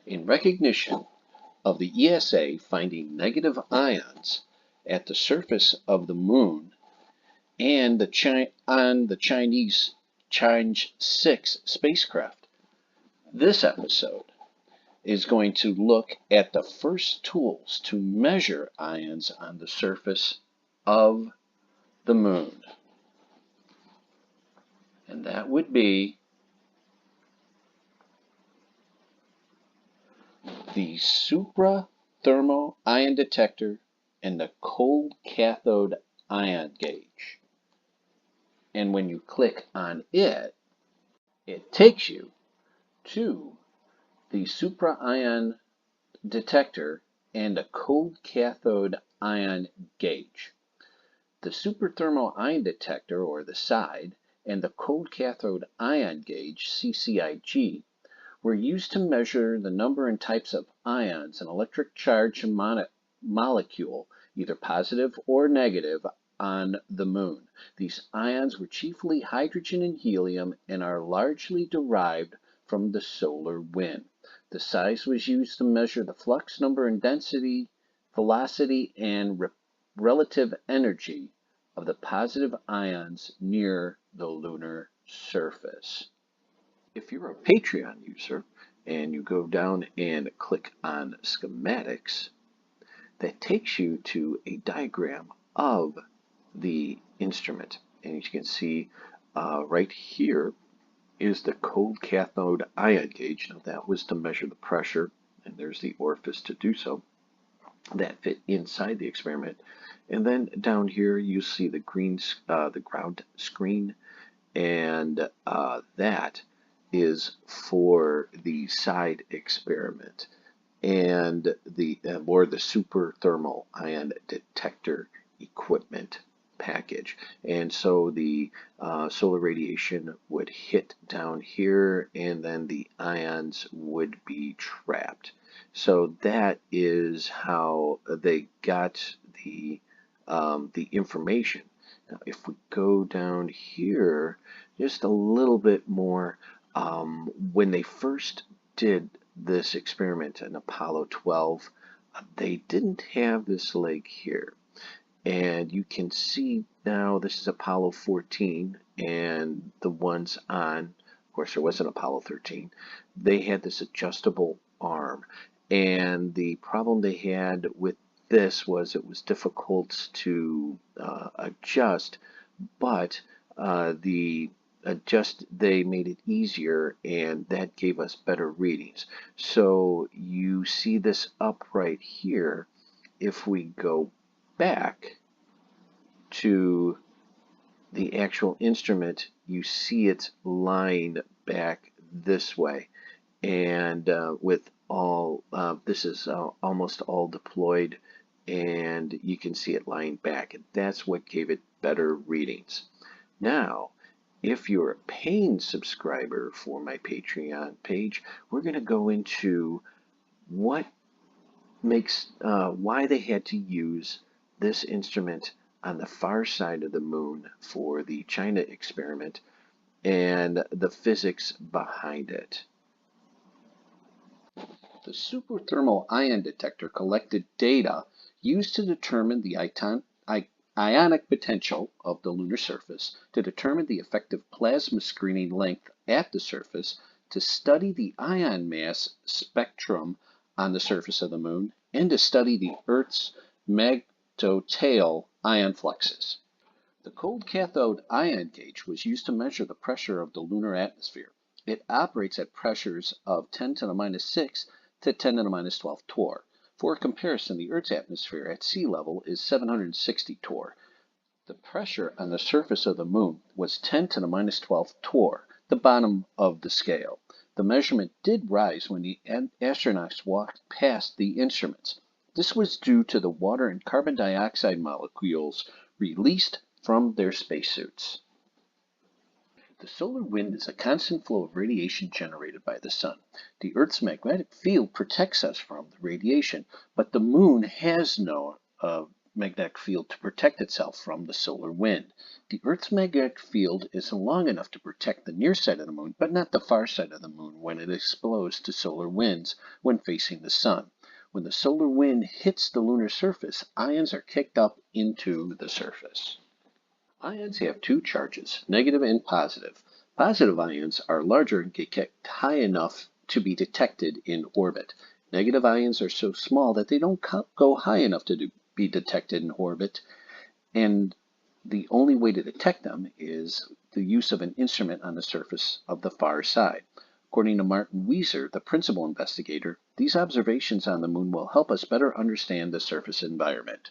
In recognition of the ESA finding negative ions at the surface of the moon and on the Chinese Chang'e 6 spacecraft, this episode is going to look at the first tools to measure ions on the surface of the moon. And that would be the suprathermal ion detector and the cold cathode ion gauge. And when you click on it, it takes you to the supra ion detector and a cold cathode ion gauge. The superthermal ion detector, or the SIDE, and the cold cathode ion gauge, CCIG, were used to measure the number and types of ions an electric charge molecule, either positive or negative, on the moon. These ions were chiefly hydrogen and helium and are largely derived from the solar wind. The size was used to measure the flux number and density, velocity, and relative energy of the positive ions near the lunar surface. If you're a Patreon user and you go down and click on schematics, that takes you to a diagram of the instrument. And as you can see right here is the cold cathode ion gauge. Now that was to measure the pressure, and there's the orifice to do so. That fit inside the experiment. And then down here you see the green, the ground screen, and that is for the SIDE experiment and the super thermal ion detector equipment package. And so the solar radiation would hit down here, and then the ions would be trapped. So that is how they got the information. Now, if we go down here just a little bit more, when they first did this experiment in Apollo 12, they didn't have this leg here. And you can see now this is Apollo 14, and the ones on, of course, there wasn't Apollo 13, they had this adjustable arm. And the problem they had with this was it was difficult to adjust, but they made it easier, and that gave us better readings. So you see this up right here. If we go back to the actual instrument, you see it's lying back this way, and with all this is almost all deployed, and you can see it lying back, and that's what gave it better readings. Now, if you're a paying subscriber for my Patreon page, we're going to go into what makes why they had to use this instrument on the far side of the moon for the China experiment and the physics behind it. The superthermal ion detector collected data used to determine the ionic potential of the lunar surface, to determine the effective plasma screening length at the surface, to study the ion mass spectrum on the surface of the moon, and to study the Earth's magnetotail ion fluxes. The cold cathode ion gauge was used to measure the pressure of the lunar atmosphere. It operates at pressures of 10 to the minus 6 to 10 to the minus 12 torr. For comparison, the Earth's atmosphere at sea level is 760 torr. The pressure on the surface of the moon was 10 to the minus 12 torr, the bottom of the scale. The measurement did rise when the astronauts walked past the instruments. This was due to the water and carbon dioxide molecules released from their spacesuits. The solar wind is a constant flow of radiation generated by the sun. The Earth's magnetic field protects us from the radiation, but the moon has no magnetic field to protect itself from the solar wind. The Earth's magnetic field is long enough to protect the near side of the moon, but not the far side of the moon when it is exposed to solar winds when facing the sun. When the solar wind hits the lunar surface, ions are kicked up into the surface. Ions have two charges, negative and positive. Positive ions are larger and get kicked high enough to be detected in orbit. Negative ions are so small that they don't go high enough to be detected in orbit, and the only way to detect them is the use of an instrument on the surface of the far side. According to Martin Weiser, the principal investigator, these observations on the moon will help us better understand the surface environment.